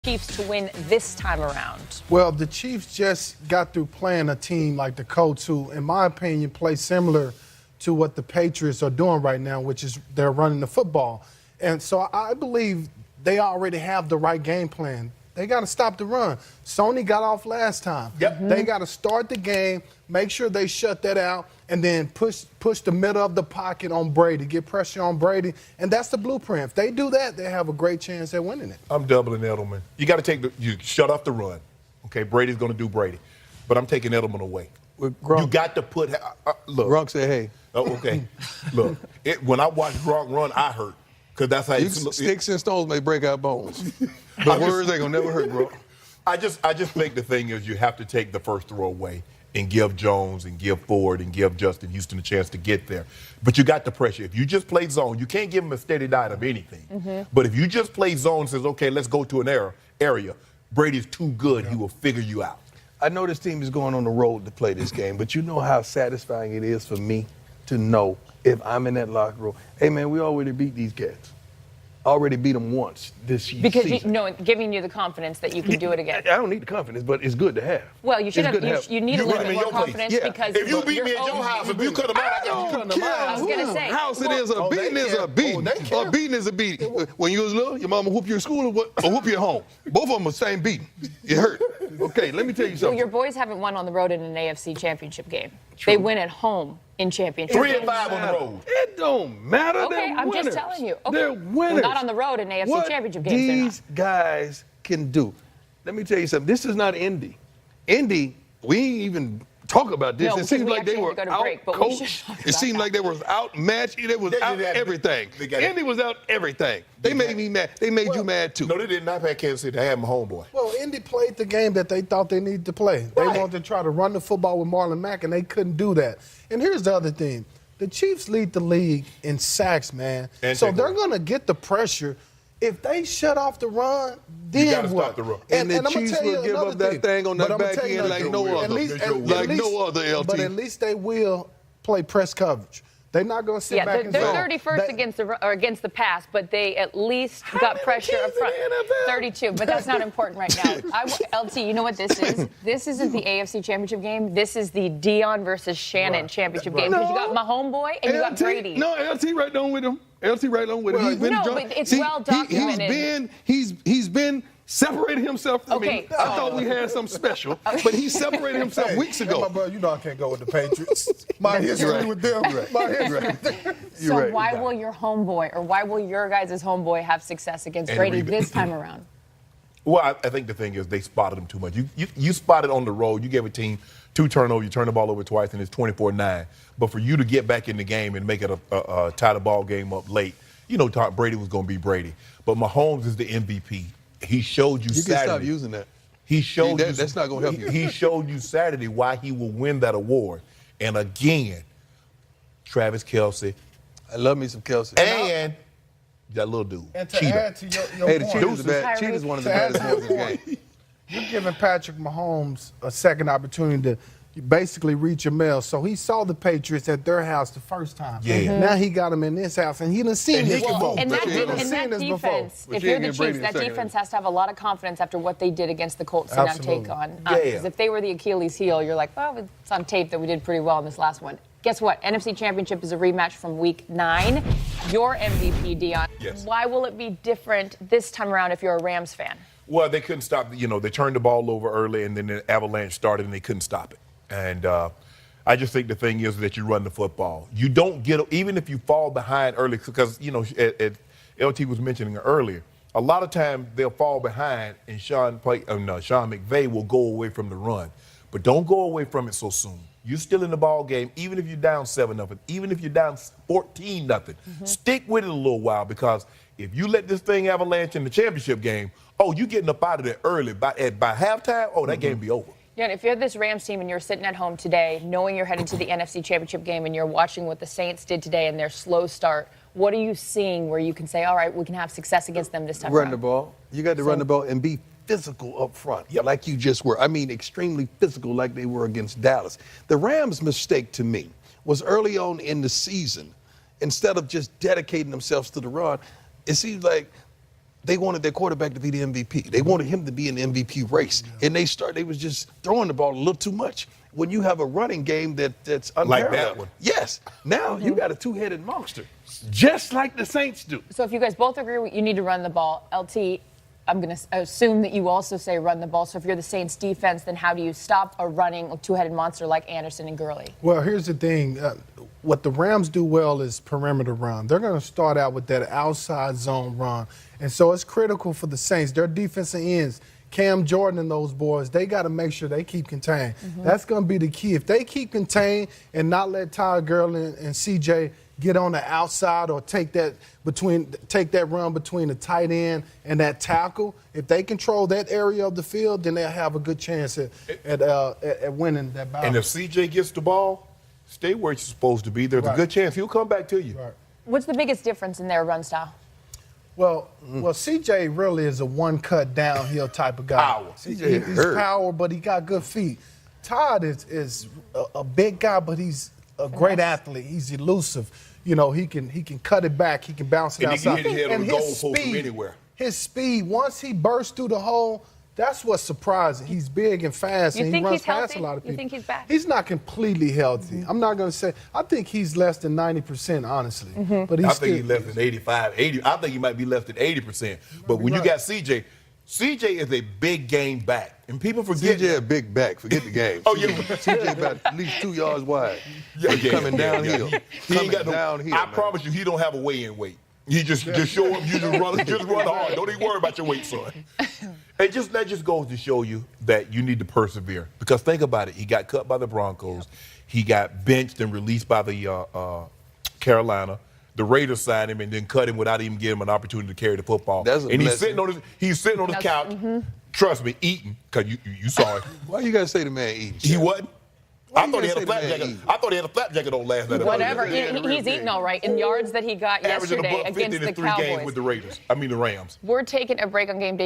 Chiefs to win this time around? Well, the Chiefs just got through playing a team like the Colts, who, in my opinion, play similar to what the Patriots are doing right now, which is they're running the football. And so I believe they already have the right game plan. They got to stop the run. Sony got off last time. Yep. They got to start the game, make sure they shut that out, and then push the middle of the pocket on Brady, get pressure on Brady, and that's the blueprint. If they do that, they have a great chance at winning it. I'm doubling Edelman. You got to you shut off the run. Okay, Brady's going to do Brady. But I'm taking Edelman away. Gronk, You got to put look. Gronk said, hey. Oh, okay. Look, when I watch Gronk run, I hurt. Because that's how Sticks and stones may break our bones. But words ain't going to never hurt, bro. I just think the thing is you have to take the first throw away and give Jones and give Ford and give Justin Houston a chance to get there. But you got the pressure. If you just play zone, you can't give him a steady diet of anything. But if you just play zone and says, okay, let's go to an area, Brady's too good, he will figure you out. I know this team is going on the road to play this game, but you know how satisfying it is for me to know if I'm in that locker room, hey, man, we already beat these cats. Already beat them once this season. Because giving you the confidence that you can do it again. I don't need the confidence, but it's good to have. Well, you should have. You need a little bit more confidence because if you beat me at your house, if you cut them out, I was gonna say, house it is a beating is a beating. A beating is a beating. When you was little, your mama whoop you in school or whoop you at home. Both of them the same beating. It hurt. Okay, let me tell you something. Well, your boys haven't won on the road in an AFC championship game. True. They win at home in championship. 3 and 5 on the road. It don't matter. Okay, They're I'm winners. just telling you. Okay. They're winners. Well, not on the road in AFC championship games. These guys can do. Let me tell you something. This is not Indy. Indy, we ain't even talk about this. No, it seems like they were out-coached. It seemed like they were outmatched. They was out everything. Indy was out everything. They made me mad. They made you mad, too. No, they did not have Kansas City. They had my homeboy. Well, Indy played the game that they thought they needed to play. They wanted to try to run the football with Marlon Mack, and they couldn't do that. And here's the other thing. The Chiefs lead the league in sacks, man. So they're going to get the pressure. If they shut off the run, then you gotta what? Stop the run. And the Chiefs will give up that thing on that back end like no other. Like no other LT. But at least they will play press coverage. They're not going to sit back and they're 31st against the pass, but they at least got pressure up front. 32, but that's not important right now. LT, you know what this is? This isn't the AFC Championship game. This is the Dion versus Shannon Championship game. Because you got my homeboy and you got Brady. No, LT right on with him. LT right on with him. He's been but it's well documented. He's been separating himself from me. I thought we had something special, but he separated himself weeks ago. My brother, you know I can't go with the Patriots. My history with them. My history with them. So why will your homeboy, or why will your guys' homeboy have success against Brady this time around? Well, I think the thing is they spotted him too much. You spotted on the road. You gave a team 2 turnovers. You turned the ball over twice, and it's 24-9. But for you to get back in the game and make it a tie the ball game up late, you know Brady was going to be Brady. But Mahomes is the MVP. He showed you Saturday. You can stop using that. He showed you. That's not going to help you. He showed you Saturday why he will win that award. And again, Travis Kelce. I love me some Kelce. And that little dude. And to add to your hey, point, Cheetah's one of the best players in the game. You're giving Patrick Mahomes a second opportunity to basically reach a mail. So he saw the Patriots at their house the first time. Yeah. Now he got them in this house, and he done seen this before. And that defense, if you're the Chiefs, that defense has to have a lot of confidence after what they did against the Colts to now take on. Because if they were the Achilles heel, you're like, well, it's on tape that we did pretty well in this last one. Guess what? NFC Championship is a rematch from Week 9. Your MVP, Dion. Yes. Why will it be different this time around if you're a Rams fan? Well, they couldn't stop. They turned the ball over early, and then the avalanche started, and they couldn't stop it. And I just think the thing is that you run the football. You don't get, even if you fall behind early, because, LT was mentioning earlier, a lot of times they'll fall behind, and Sean McVay will go away from the run. But don't go away from it so soon. You're still in the ball game, even if you're down 7-0, even if you're down 14-0. Stick with it a little while, because if you let this thing avalanche in the championship game, you're getting up out of there early. By halftime, that game be over. Yeah, and if you're this Rams team and you're sitting at home today, knowing you're headed to the NFC Championship game and you're watching what the Saints did today and their slow start, what are you seeing where you can say, all right, we can have success against them this time around? Run the ball. You got to run the ball and be physical up front, like you just were. I mean, extremely physical like they were against Dallas. The Rams' mistake to me was early on in the season, instead of just dedicating themselves to the run, it seems like they wanted their quarterback to be the MVP. They wanted him to be in the MVP race. And they was just throwing the ball a little too much. When you have a running game that's unparalleled. Like that one. Yes. Now you got a two-headed monster, just like the Saints do. So if you guys both agree you need to run the ball, LT, I'm going to assume that you also say run the ball. So if you're the Saints defense, then how do you stop a running two-headed monster like Anderson and Gurley? Well, here's the thing. What the Rams do well is perimeter run. They're going to start out with that outside zone run. And so it's critical for the Saints. Their defensive ends, Cam Jordan and those boys, they got to make sure they keep contained. That's going to be the key. If they keep contained and not let Ty Gurley and CJ get on the outside or take that run between the tight end and that tackle, if they control that area of the field, then they'll have a good chance at winning that battle. And if CJ gets the ball, stay where you're supposed to be. There's a good chance he'll come back to you. Right. What's the biggest difference in their run style? Well, CJ really is a one-cut downhill type of guy. Power. He's power, but he got good feet. Todd is a big guy, but he's a great athlete. He's elusive. You know, he can cut it back. He can bounce it outside. He can hit the goalpost from anywhere. His speed, once he bursts through the hole, that's what's surprising. He's big and fast, and he runs past a lot of people. You think he's back? He's not completely healthy. I'm not going to say. I think he's less than 90%, honestly. But I think he's less than 85, 80. I think he might be less than 80%. But when you got CJ is a big game back. And people forget. CJ a big back. Forget the game. CJ about at least 2 yards wide. Coming downhill. He ain't got downhill. I promise you, he don't have a weigh-in weight. You just show up, you just run hard. Don't even worry about your weight, son. And that just goes to show you that you need to persevere. Because think about it. He got cut by the Broncos. He got benched and released by the Carolina. The Raiders signed him and then cut him without even giving him an opportunity to carry the football. And he's sitting on his couch. Trust me, eating, because you saw it. Why you gotta say the man eating? He wasn't. I thought he had a flap jacket on last night. Whatever. He's eating all right in yards that he got yesterday against the Cowboys. Games with the Rams. We're taking a break on Game Day.